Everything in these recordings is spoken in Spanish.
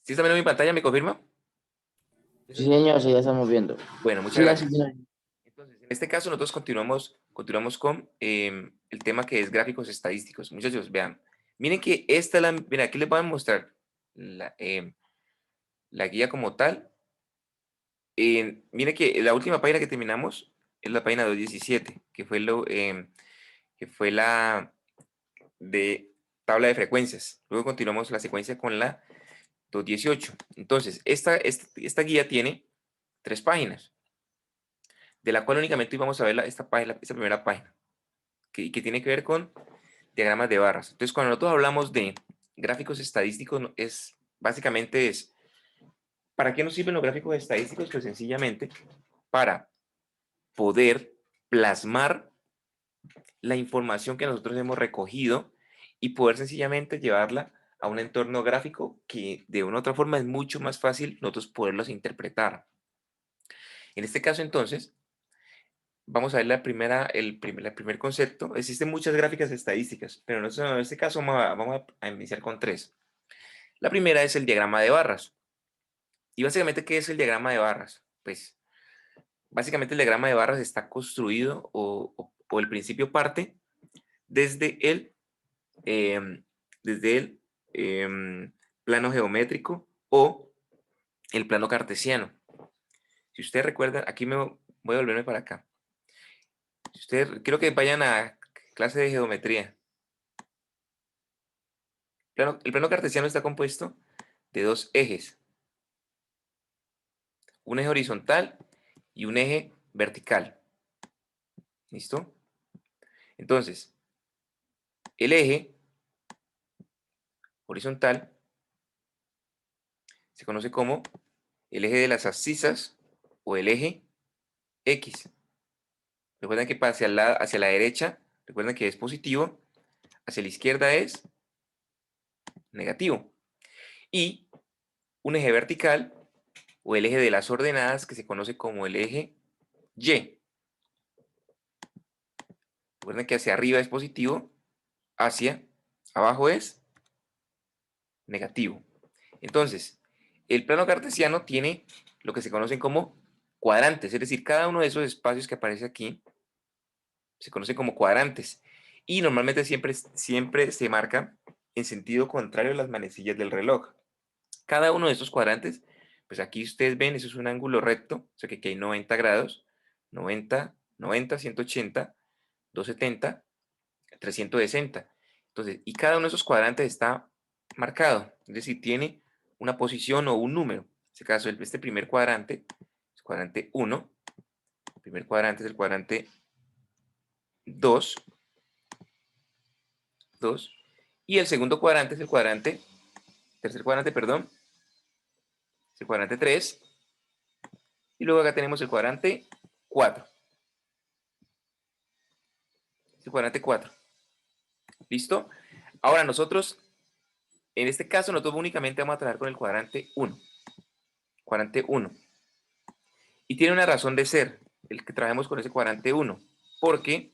¿Sí está viendo mi pantalla? ¿Me confirma? Sí, señor, sí, ya estamos viendo. Bueno, muchas Siga así, gracias. señor. Entonces, en este caso nosotros continuamos con el tema que es gráficos estadísticos. Muchachos, vean, miren que esta es la, mira, aquí les voy a mostrar la guía como tal. Miren que la última página que terminamos es la página 217, que fue la de tabla de frecuencias. Luego continuamos la secuencia con la 218. Entonces, esta guía tiene 3 páginas, de la cual únicamente vamos a ver esta primera página, que tiene que ver con diagramas de barras. Entonces, cuando nosotros hablamos de gráficos estadísticos, básicamente es, ¿para qué nos sirven los gráficos estadísticos? Pues sencillamente para poder plasmar la información que nosotros hemos recogido y poder sencillamente llevarla a un entorno gráfico que de una u otra forma es mucho más fácil nosotros poderlos interpretar. En este caso, entonces, vamos a ver el primer concepto. Existen muchas gráficas estadísticas, pero en este caso vamos a iniciar con 3. La primera es el diagrama de barras. Y básicamente, ¿qué es el diagrama de barras? Pues básicamente el diagrama de barras está construido o el principio parte desde em, desde el plano geométrico o el plano cartesiano. Si ustedes recuerdan, aquí voy a volverme para acá. Si ustedes, quiero que vayan a clase de geometría. El plano cartesiano está compuesto de 2 ejes, un eje horizontal y un eje vertical. ¿Listo? Entonces, el eje horizontal se conoce como el eje de las abscisas o el eje X. Recuerden que hacia la derecha, recuerden que es positivo, hacia la izquierda es negativo. Y un eje vertical o el eje de las ordenadas que se conoce como el eje Y. Recuerden que hacia arriba es positivo, hacia abajo es negativo. Entonces, el plano cartesiano tiene lo que se conocen como cuadrantes, es decir, cada uno de esos espacios que aparece aquí se conoce como cuadrantes y normalmente siempre se marca en sentido contrario a las manecillas del reloj. Cada uno de estos cuadrantes, pues aquí ustedes ven, eso es un ángulo recto, o sea que aquí hay 90 grados, 90, 90, 180, 270, 360. Entonces, y cada uno de esos cuadrantes está marcado, es decir, tiene una posición o un número. En este caso, este primer cuadrante es cuadrante 1, el primer cuadrante es el cuadrante 2, 2, y el segundo cuadrante es tercer cuadrante, perdón, es el cuadrante 3, y luego acá tenemos el cuadrante 4, es el cuadrante 4. ¿Listo? Ahora nosotros, en este caso, nosotros únicamente vamos a trabajar con el cuadrante 1. Cuadrante 1. Y tiene una razón de ser el que trabajemos con ese cuadrante 1. Porque,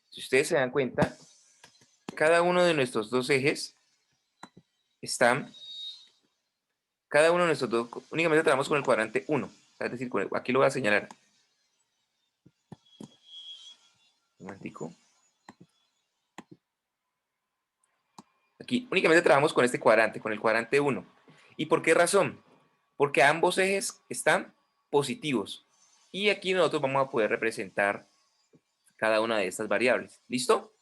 si ustedes se dan cuenta, cada uno de nuestros dos ejes están, cada uno de nuestros dos, únicamente trabajamos con el cuadrante 1. Es decir, aquí lo voy a señalar. Un momentico. Aquí únicamente trabajamos con este cuadrante, con el cuadrante 1. ¿Y por qué razón? Porque ambos ejes están positivos. Y aquí nosotros vamos a poder representar cada una de estas variables. ¿Listo?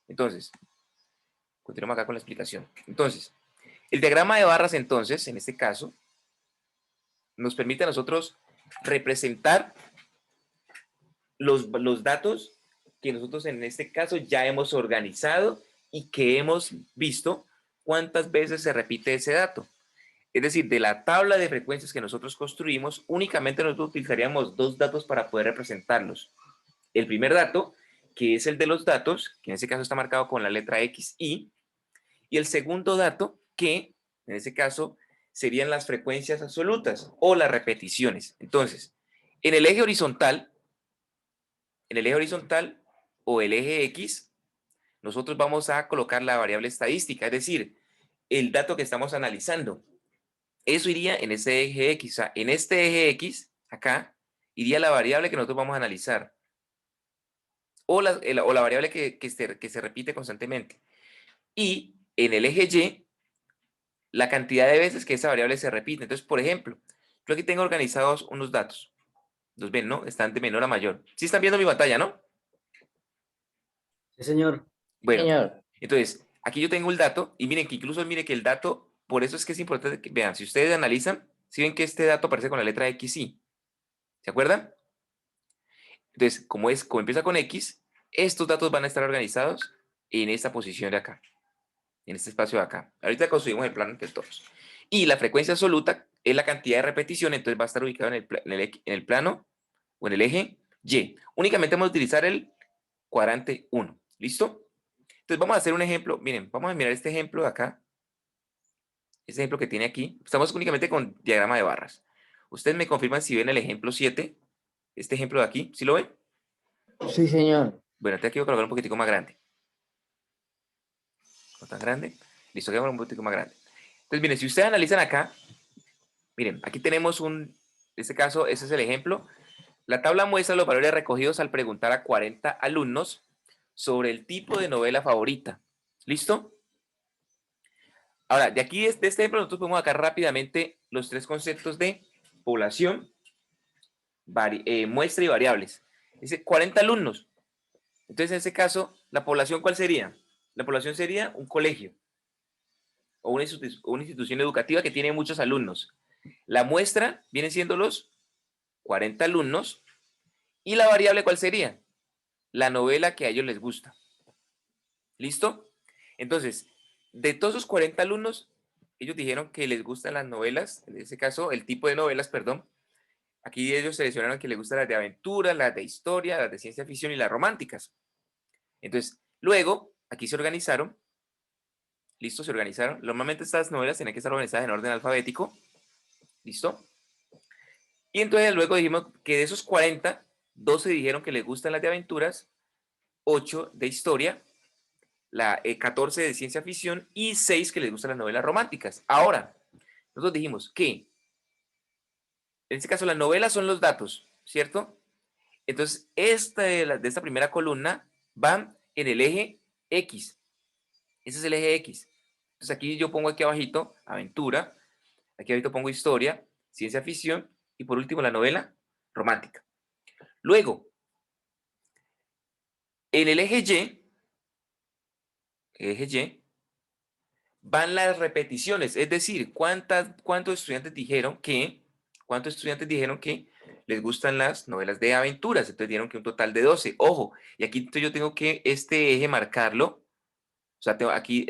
Entonces, continuamos acá con la explicación. Entonces, el diagrama de barras, entonces, en este caso, nos permite a nosotros representar los datos que nosotros en este caso ya hemos organizado y que hemos visto cuántas veces se repite ese dato. Es decir, de la tabla de frecuencias que nosotros construimos, únicamente nosotros utilizaríamos 2 datos para poder representarlos. El primer dato, que es el de los datos, que en este caso está marcado con la letra X, y el segundo dato, que en este caso serían las frecuencias absolutas o las repeticiones. Entonces, en el eje horizontal, en el eje horizontal o el eje X, nosotros vamos a colocar la variable estadística, es decir, el dato que estamos analizando. Eso iría en ese eje X. O sea, en este eje X, acá, iría la variable que nosotros vamos a analizar. O la variable que se repite constantemente. Y en el eje Y, la cantidad de veces que esa variable se repite. Entonces, por ejemplo, yo aquí tengo organizados unos datos. Los ven, ¿no? Están de menor a mayor. Sí están viendo mi pantalla, ¿no? Sí, señor. Sí, Bueno, señor. entonces, aquí yo tengo el dato y miren que incluso miren que el dato, por eso es que es importante que vean, si ustedes analizan, si ven que este dato aparece con la letra X, sí. ¿Se acuerdan? Entonces, como empieza con X, estos datos van a estar organizados en esta posición de acá, en este espacio de acá. Ahorita construimos el plano entre todos. Y la frecuencia absoluta es la cantidad de repetición, entonces va a estar ubicado en el plano o en el eje Y. Únicamente vamos a utilizar el cuadrante 1. ¿Listo? Entonces vamos a hacer un ejemplo. Miren, vamos a mirar este ejemplo de acá. Este ejemplo que tiene aquí. Estamos únicamente con diagrama de barras. Ustedes me confirman si ven el ejemplo 7. Este ejemplo de aquí. ¿Sí lo ven? Sí, señor. Bueno, te quiero colocar un poquitico más grande. No tan grande. Listo, queda un poquitico más grande. Entonces, miren, si ustedes analizan acá, miren, aquí tenemos en este caso, ese es el ejemplo. La tabla muestra los valores recogidos al preguntar a 40 alumnos sobre el tipo de novela favorita. ¿Listo? Ahora, de aquí, de este ejemplo, nosotros podemos sacar rápidamente los tres conceptos de población, muestra y variables. Dice 40 alumnos. Entonces, en ese caso, ¿la población cuál sería? La población sería un colegio o una institución educativa que tiene muchos alumnos. La muestra viene siendo los 40 alumnos. ¿Y la variable cuál sería? La novela que a ellos les gusta. ¿Listo? Entonces, de todos esos 40 alumnos, ellos dijeron que les gustan las novelas, en ese caso, el tipo de novelas, perdón. Aquí ellos seleccionaron que les gustan las de aventura, las de historia, las de ciencia ficción y las románticas. Entonces, luego, aquí se organizaron. ¿Listo? Se organizaron. Normalmente estas novelas tienen que estar organizadas en orden alfabético. ¿Listo? Y entonces luego dijimos que de esos 40, 12 dijeron que les gustan las de aventuras, 8 de historia, 14 de ciencia ficción y 6 que les gustan las novelas románticas. Ahora, nosotros dijimos que, en este caso, las novelas son los datos, ¿cierto? Entonces, de esta primera columna van en el eje X. Ese es el eje X. Entonces, aquí yo pongo aquí abajito aventura, aquí abajito pongo historia, ciencia ficción y por último la novela romántica. Luego, en el eje Y, van las repeticiones, es decir, cuántos estudiantes dijeron que les gustan las novelas de aventuras, entonces dieron que un total de 12. Ojo, y aquí yo tengo que este eje marcarlo, o sea, tengo aquí,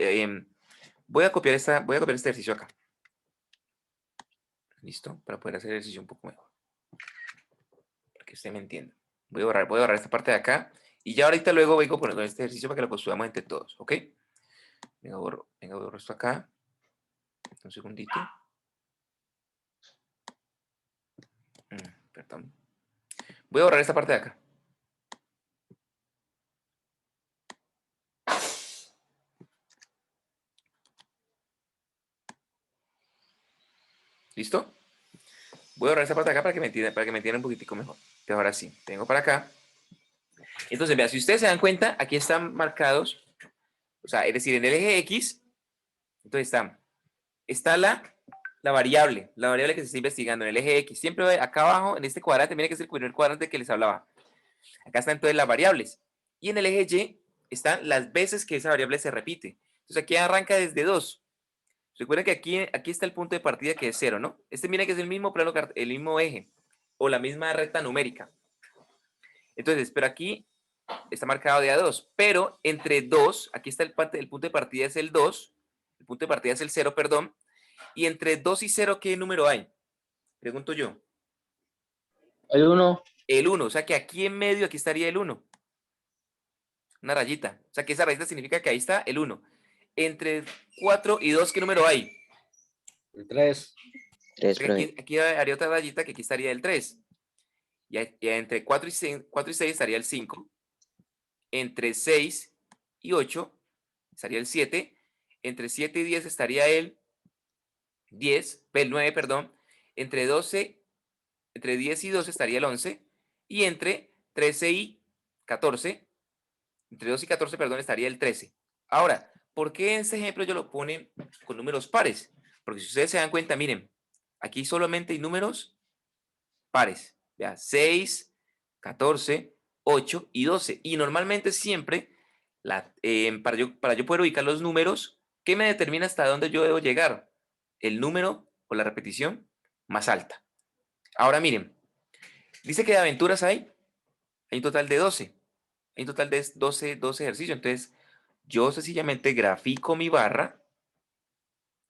voy a copiar este ejercicio acá. ¿Listo? Para poder hacer el ejercicio un poco mejor. Para que usted me entienda. Voy a borrar esta parte de acá, y ya ahorita luego vengo con este ejercicio para que lo construyamos entre todos, ¿ok? Venga, borro esto acá. Un segundito. Perdón. Voy a borrar esta parte de acá. ¿Listo? Voy a borrar esta parte de acá para que me entiendan un poquitico mejor. Entonces, ahora sí, tengo para acá. Entonces, vean, si ustedes se dan cuenta, aquí están marcados, o sea, es decir, en el eje X, entonces está la variable que se está investigando en el eje X. Siempre acá abajo, en este cuadrante, miren que es el primer cuadrante que les hablaba. Acá están entonces las variables. Y en el eje Y están las veces que esa variable se repite. Entonces aquí arranca desde 2. Recuerden que aquí está el punto de partida que es 0, ¿no? Miren que es el mismo plano, el mismo eje o la misma recta numérica. Entonces, pero aquí está marcado de a 2, pero entre 2, aquí está el punto de partida es el 2, el punto de partida es el 0, perdón, y entre 2 y 0, ¿qué número hay? Pregunto yo. El 1. El 1, o sea que aquí en medio, aquí estaría el 1. Una rayita. O sea que esa rayita significa que ahí está el 1. Entre 4 y 2, ¿qué número hay? El 3. 3, O sea que aquí haría otra rayita que aquí estaría el 3. Y entre 4 y 6 estaría el 5. Entre 6 y 8 estaría el 7. Entre 7 y 10 estaría el el 9, perdón, entre 12, entre 10 y 12 estaría el 11, y entre 13 y 14, entre 2 y 14, perdón, estaría el 13. Ahora, ¿por qué en este ejemplo yo lo pone con números pares? Porque si ustedes se dan cuenta, miren, aquí solamente hay números pares. Vea, 6, 14, 8 y 12. Y normalmente siempre, para yo poder ubicar los números, ¿qué me determina hasta dónde yo debo llegar? El número o la repetición más alta. Ahora miren, dice que de aventuras hay un total de 12. Hay un total de 12 ejercicios. Entonces, yo sencillamente grafico mi barra,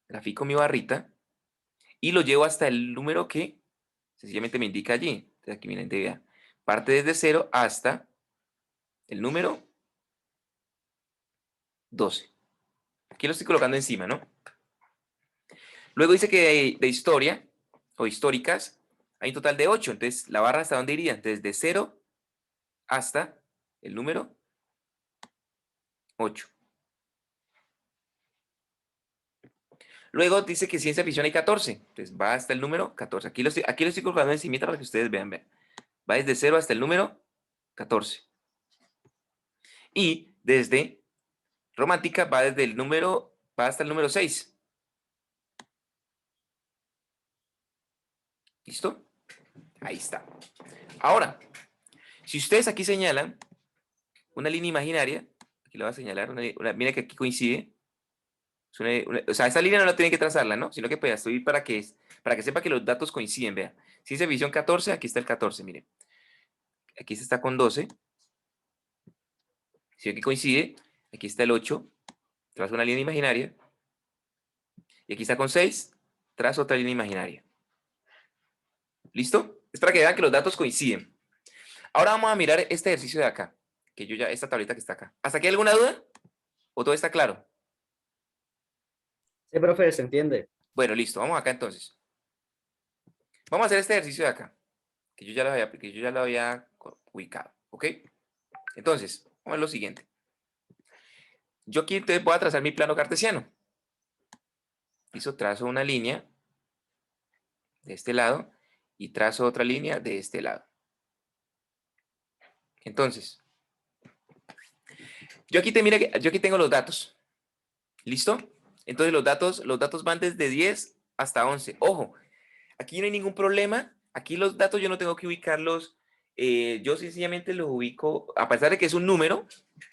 grafico mi barrita y lo llevo hasta el número que sencillamente me indica allí. Entonces, aquí miren, vea, parte desde 0 hasta el número 12. Aquí lo estoy colocando encima, ¿no? Luego dice que de historia o históricas hay un total de 8. Entonces, ¿la barra hasta dónde iría? Entonces, de 0 hasta el número 8. Luego dice que ciencia ficción hay 14. Entonces, va hasta el número 14. Aquí lo estoy colocando encima para que ustedes vean, vean. Va desde 0 hasta el número 14. Y desde romántica va hasta el número 6. ¿Listo? Ahí está. Ahora, si ustedes aquí señalan una línea imaginaria, aquí la voy a señalar, mira que aquí coincide. O sea, esa línea no la tienen que trazarla, ¿no? Sino que pues estoy para que sepa que los datos coinciden, vea. Ciencia ficción 14, aquí está el 14, miren. Aquí se está con 12. Si aquí coincide, aquí está el 8, trazo una línea imaginaria. Y aquí está con 6, trazo otra línea imaginaria. ¿Listo? Es para que vean que los datos coinciden. Ahora vamos a mirar este ejercicio de acá, esta tablita que está acá. ¿Hasta aquí hay alguna duda? ¿O todo está claro? Sí, profe, se entiende. Bueno, listo, vamos acá entonces. Vamos a hacer este ejercicio de acá, que yo ya lo había ubicado, ¿ok? Entonces, vamos a ver lo siguiente. Yo aquí entonces voy a trazar mi plano cartesiano. Listo, trazo una línea de este lado y trazo otra línea de este lado. Entonces, yo aquí tengo los datos. ¿Listo? Entonces los datos van desde 10 hasta 11. Ojo, aquí no hay ningún problema. Aquí los datos yo no tengo que ubicarlos. Yo sencillamente los ubico, a pesar de que es un número,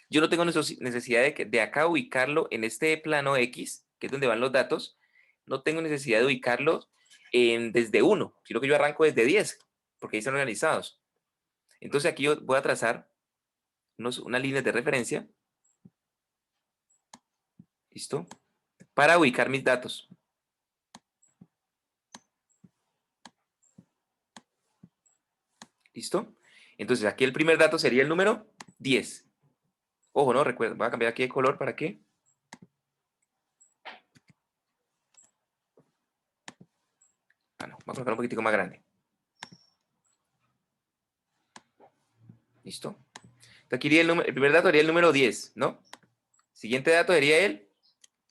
yo no tengo necesidad de acá ubicarlo en este plano X, que es donde van los datos. No tengo necesidad de ubicarlos desde 1, sino que yo arranco desde 10, porque ahí están organizados. Entonces aquí yo voy a trazar unas líneas de referencia. ¿Listo? Para ubicar mis datos. ¿Listo? Entonces aquí el primer dato sería el número 10. Ojo, no, recuerda, voy a cambiar aquí de color para qué. Ah, no, voy a colocar un poquitico más grande. ¿Listo? Entonces aquí iría el primer dato sería el número 10, ¿no? Siguiente dato sería el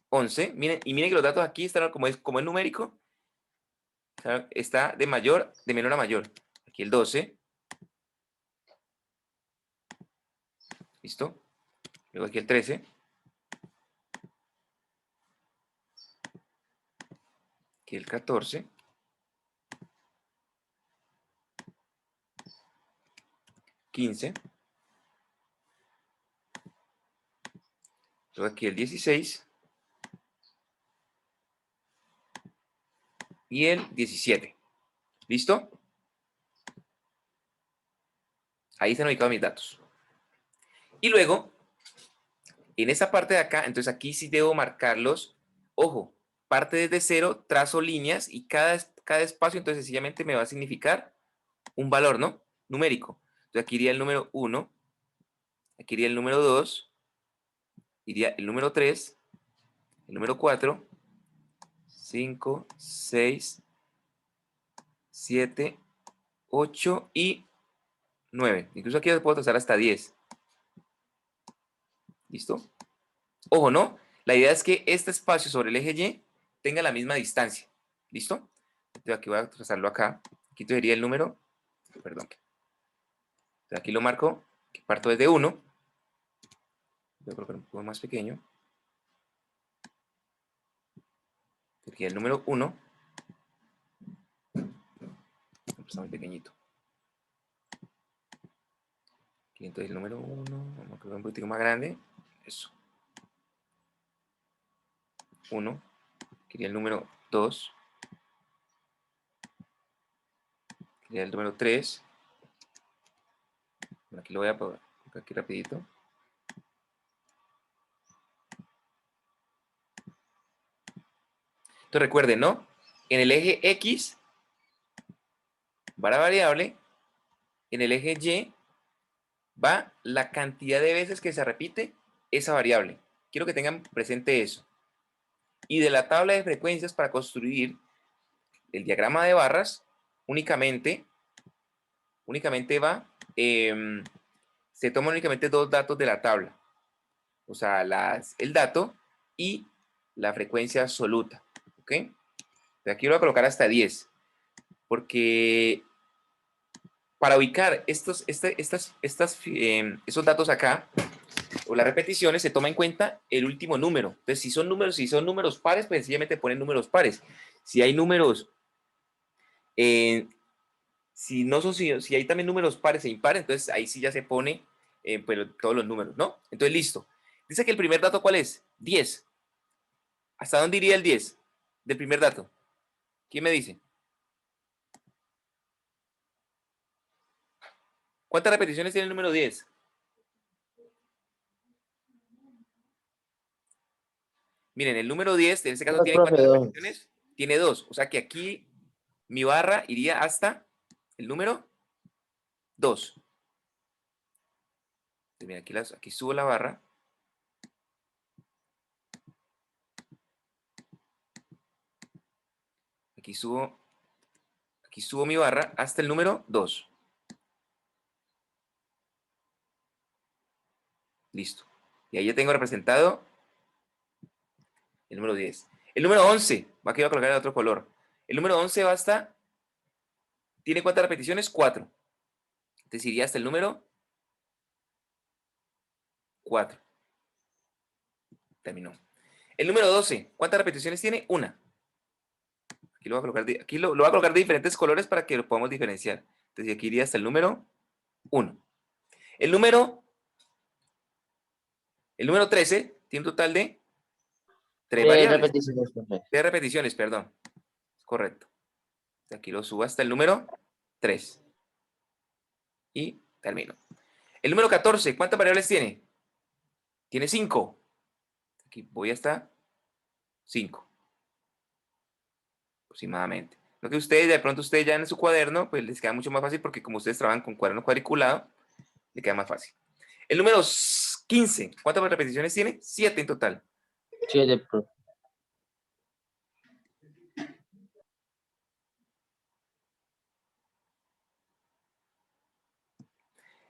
11. Miren, y miren que los datos aquí están como es numérico. Está de menor a mayor. Aquí el 12. ¿Listo? Luego aquí el 13. Aquí el 14. 15. Luego aquí el 16. Y el 17. ¿Listo? Ahí están ubicados mis datos. Y luego, en esa parte de acá, entonces aquí sí debo marcarlos. Ojo, parte desde 0, trazo líneas y cada espacio entonces sencillamente me va a significar un valor, ¿no? Numérico. Entonces aquí iría el número 1, aquí iría el número 2, iría el número 3, el número 4, 5, 6, 7, 8 y 9. Incluso aquí puedo trazar hasta 10. ¿Listo? Ojo, ¿no? La idea es que este espacio sobre el eje Y tenga la misma distancia. ¿Listo? Entonces aquí voy a trazarlo acá. Aquí sería el número, perdón. Entonces aquí lo marco, que parto desde 1. Voy a colocar un poco más pequeño. Aquí el número 1. Está muy pequeñito. Aquí entonces el número 1. Vamos a colocar un poquito más grande. Eso. 1. Quería el número 2. Quería el número 3. Bueno, aquí lo voy a poner aquí rapidito. Entonces recuerden, ¿no? En el eje X va la variable, en el eje Y va la cantidad de veces que se repite esa variable. Quiero que tengan presente eso. Y de la tabla de frecuencias para construir el diagrama de barras, únicamente va, se toman únicamente dos datos de la tabla. O sea, el dato y la frecuencia absoluta. ¿Ok? De aquí lo voy a colocar hasta 10. Porque para ubicar esos datos acá, o las repeticiones, se toma en cuenta el último número. Entonces, si son números pares, pues sencillamente ponen números pares. Si hay números, si hay también números pares e impares, entonces ahí sí ya se pone pues, todos los números, ¿no? Entonces, listo. Dice que el primer dato, ¿cuál es? 10. ¿Hasta dónde iría el 10 del primer dato? ¿Quién me dice? ¿Cuántas repeticiones tiene el número 10? Miren, el número 10, en este caso, Dos, ¿tiene profe, cuántas dos. repeticiones? Tiene 2. O sea que aquí mi barra iría hasta el número 2. Mira, aquí subo la barra. Aquí subo mi barra hasta el número 2. Listo. Y ahí ya tengo representado el número 10. El número 11, aquí voy a colocar el otro color. El número 11 va hasta, ¿tiene cuántas repeticiones? 4. Entonces iría hasta el número 4. Terminó. El número 12, ¿cuántas repeticiones tiene? 1. Aquí lo voy a colocar lo voy a colocar de diferentes colores para que lo podamos diferenciar. Entonces aquí iría hasta el número 1. El número, el número 13 tiene un total de 3 Tres variables. repeticiones, profe. 3 repeticiones, perdón. Correcto. Aquí lo subo hasta el número 3. Y termino. El número 14, ¿cuántas variables tiene? Tiene 5. Aquí voy hasta 5, aproximadamente. Lo que ustedes, de pronto ustedes ya en su cuaderno, pues les queda mucho más fácil porque como ustedes trabajan con cuaderno cuadriculado, le queda más fácil. El número 15, ¿cuántas repeticiones tiene? 7 en total. Siete, profe.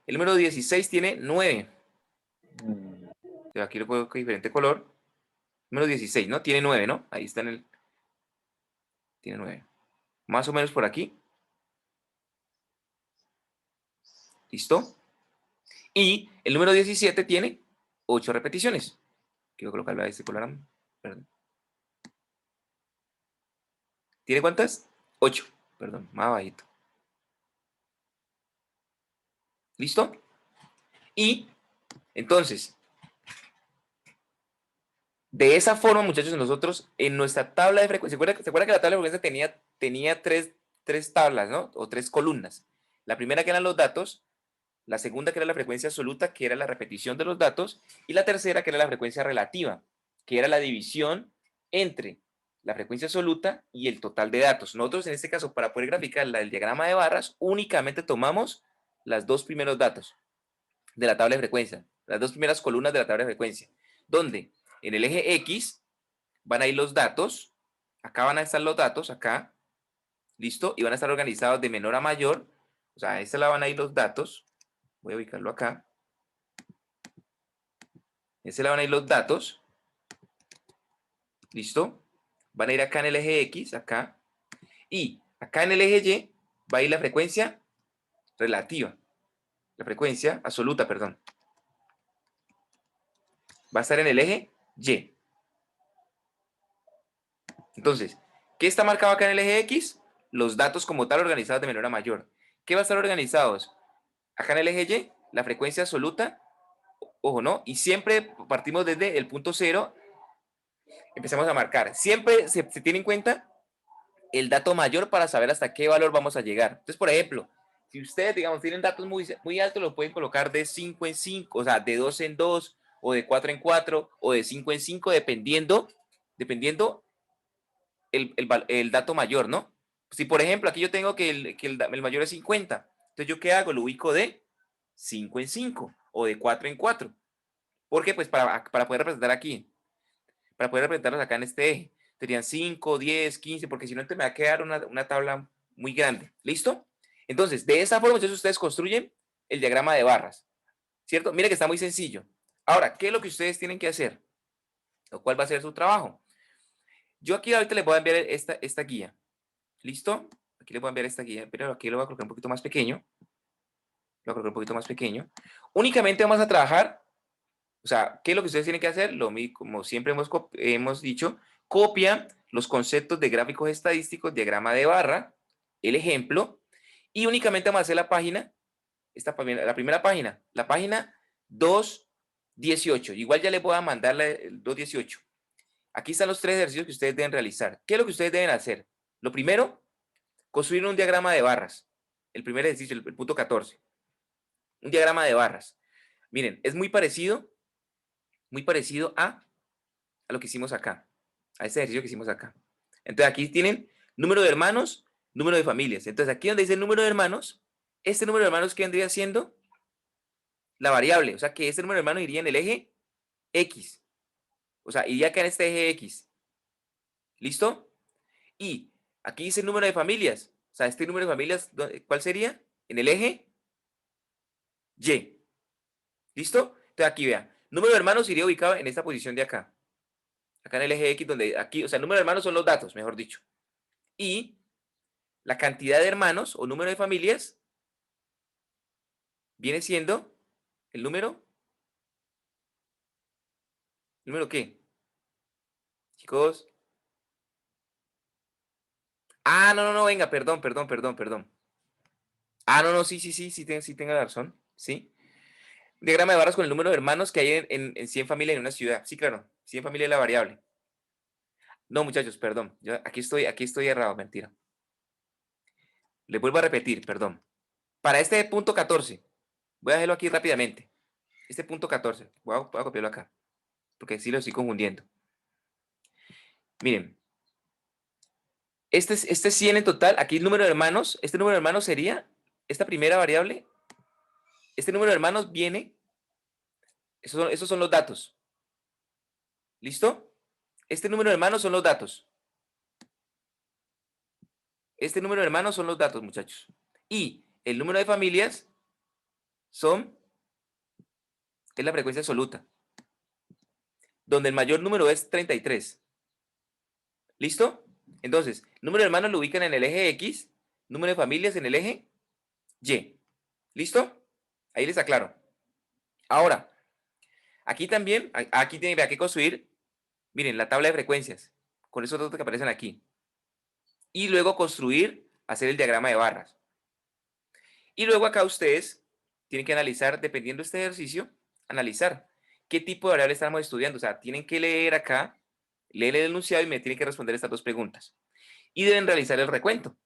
El número 16 tiene 9. Mm, Aquí lo pongo con diferente color. Número 16, ¿no? Tiene 9, ¿no? Ahí está tiene 9. Más o menos por aquí. ¿Listo? Y el número 17 tiene 8 repeticiones. Quiero colocarlo a este color. Perdón. ¿Tiene cuántas? 8. Perdón, más bajito. ¿Listo? Y entonces, de esa forma, muchachos, nosotros en nuestra tabla de frecuencia, ¿se acuerda que la tabla de frecuencia tenía tres tablas, ¿no? O 3 columnas. La primera que eran los datos, la segunda que era la frecuencia absoluta, que era la repetición de los datos, y la tercera que era la frecuencia relativa, que era la división entre la frecuencia absoluta y el total de datos. Nosotros en este caso, para poder graficar el diagrama de barras, únicamente tomamos los 2 primeros datos de la tabla de frecuencia, las 2 primeras columnas de la tabla de frecuencia, donde en el eje X van a ir los datos, acá van a estar los datos, acá, ¿listo? Y van a estar organizados de menor a mayor, o sea, a esta la van a ir los datos, voy a ubicarlo acá, a esta le van a ir los datos, ¿listo? Van a ir acá en el eje X, acá, Y acá en el eje Y va a ir la frecuencia relativa. La frecuencia absoluta, perdón. Va a estar en el eje Y. Entonces, ¿qué está marcado acá en el eje X? Los datos como tal organizados de menor a mayor. ¿Qué va a estar organizados? Acá en el eje Y, la frecuencia absoluta, ojo, ¿no? Y siempre partimos desde el punto 0, empezamos a marcar. Siempre se tiene en cuenta el dato mayor para saber hasta qué valor vamos a llegar. Entonces, por ejemplo, si ustedes, digamos, tienen datos muy altos, los pueden colocar de 5 en 5, o sea, de 2 en 2, o de 4 en 4, o de 5 en 5, dependiendo el dato mayor, ¿no? Si, por ejemplo, aquí yo tengo que el mayor es 50, entonces, ¿yo qué hago? Lo ubico de 5 en 5, o de 4 en 4. ¿Por qué? Pues para poder representar aquí, para poder representarlos acá en este eje. Serían 5, 10, 15, porque si no, entonces me va a quedar una tabla muy grande. ¿Listo? Entonces, de esa forma, entonces ustedes construyen el diagrama de barras, ¿cierto? Mire que está muy sencillo. Ahora, ¿qué es lo que ustedes tienen que hacer? ¿O cuál va a ser su trabajo? Yo aquí ahorita les voy a enviar esta guía. ¿Listo? Aquí les voy a enviar esta guía, pero aquí lo voy a colocar un poquito más pequeño. Lo voy a colocar un poquito más pequeño. Únicamente vamos a trabajar, o sea, ¿qué es lo que ustedes tienen que hacer? Como siempre hemos dicho, copia los conceptos de gráficos estadísticos, diagrama de barra, el ejemplo, y únicamente vamos a hacer la página, la primera página, la página 2.18. Igual ya les voy a mandar el 2.18. Aquí están los 3 ejercicios que ustedes deben realizar. ¿Qué es lo que ustedes deben hacer? Lo primero, construir un diagrama de barras. El primer ejercicio, el punto 14. Un diagrama de barras. Miren, es muy parecido a lo que hicimos acá, a este ejercicio que hicimos acá. Entonces aquí tienen número de hermanos, número de familias. Entonces aquí donde dice número de hermanos, este número de hermanos que vendría siendo la variable, o sea que este número de hermanos iría en el eje X, o sea, iría acá en este eje X. ¿Listo? Y aquí dice el número de familias, o sea, este número de familias, ¿cuál sería? En el eje Y. ¿Listo? Entonces aquí vean, número de hermanos iría ubicado en esta posición de acá. Acá en el eje X, donde aquí, o sea, el número de hermanos son los datos, mejor dicho. Y la cantidad de hermanos o número de familias viene siendo el número. ¿Número qué? Chicos. Ah, no, venga, perdón. Ah, no, sí tengo la razón. Sí. Diagrama de barras con el número de hermanos que hay en 100 familias en una ciudad. Sí, claro. 100 familias es la variable. No, muchachos, perdón. Yo aquí estoy errado, mentira. Les vuelvo a repetir, perdón. Para este punto 14, voy a hacerlo aquí rápidamente. Este punto 14, voy a copiarlo acá, porque sí lo estoy confundiendo. Miren, este 100 en total, aquí el número de hermanos, este número de hermanos sería esta primera variable. Este número de hermanos viene, esos son los datos. ¿Listo? Este número de hermanos son los datos. Este número de hermanos son los datos, muchachos. Y el número de familias es la frecuencia absoluta, donde el mayor número es 33. ¿Listo? Entonces, número de hermanos lo ubican en el eje X, número de familias en el eje Y. ¿Listo? Ahí les aclaro. Ahora, aquí también, aquí tienen que construir, miren, la tabla de frecuencias, con esos datos que aparecen aquí. Y luego construir, hacer el diagrama de barras. Y luego acá ustedes tienen que analizar, dependiendo de este ejercicio, analizar qué tipo de variable estamos estudiando. O sea, tienen que leer acá, leer el enunciado y me tienen que responder estas 2 preguntas. Y deben realizar el recuento.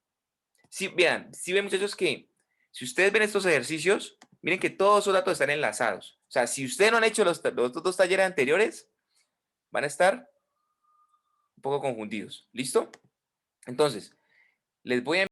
Si ven muchachos que si ustedes ven estos ejercicios, miren que todos esos datos están enlazados. O sea, si ustedes no han hecho los 2 talleres anteriores, van a estar un poco confundidos. ¿Listo? Entonces, les voy a